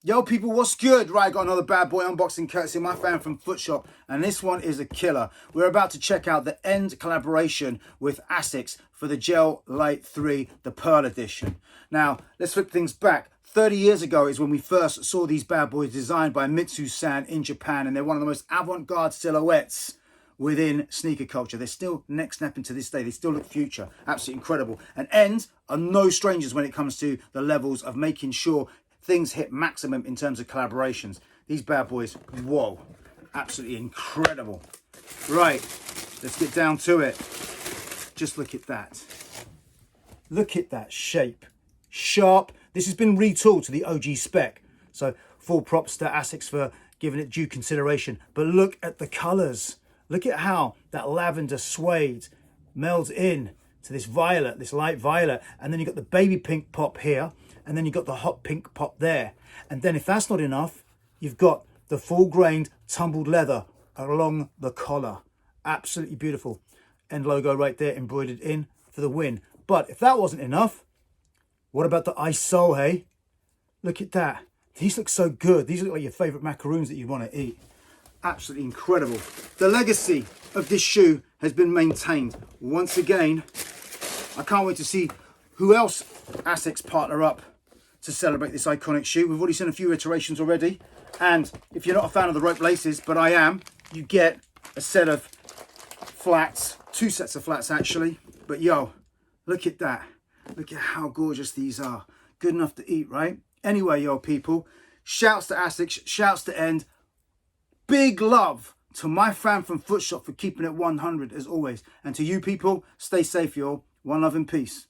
Yo people, what's good? Right, got another bad boy unboxing courtesy of my fan from Footshop, and this one is a killer. We're about to check out the end collaboration with ASICs for the Gel Lyte III, the Pearl Edition. Now, let's flip things back. 30 years ago is when we first saw these bad boys designed by Mitsui-san in Japan, and they're one of the most avant-garde silhouettes within sneaker culture. They're still neck snapping to this day. They still look future. Absolutely incredible. And Ends are no strangers when it comes to the levels of making sure things hit maximum in terms of collaborations. These bad boys, whoa, absolutely incredible. Right, let's get down to it. Just look at that. Look at that shape. Sharp. This has been retooled to the OG spec. So full props to ASICs for giving it due consideration. But look at the colors. Look at how that lavender suede melds in to this violet, this light violet. And then you've got the baby pink pop here. And then you've got the hot pink pop there. And then if that's not enough, you've got the full grained tumbled leather along the collar. Absolutely beautiful. End logo right there embroidered in for the win. But if that wasn't enough, what about the ice sole, hey? Look at that. These look so good. These look like your favorite macaroons that you want to eat. Absolutely incredible. The legacy of this shoe has been maintained. Once again, I can't wait to see who else ASICs partner up to celebrate this iconic shoe. We've already seen a few iterations already. And if you're not a fan of the rope laces, but I am, you get a set of flats, two sets of flats actually. But yo, look at that. Look at how gorgeous these are. Good enough to eat, right? Anyway, yo people, shouts to ASICs, shouts to End. Big love to my fan from Footshop for keeping it 100 as always. And to you people, stay safe, y'all. One love and peace.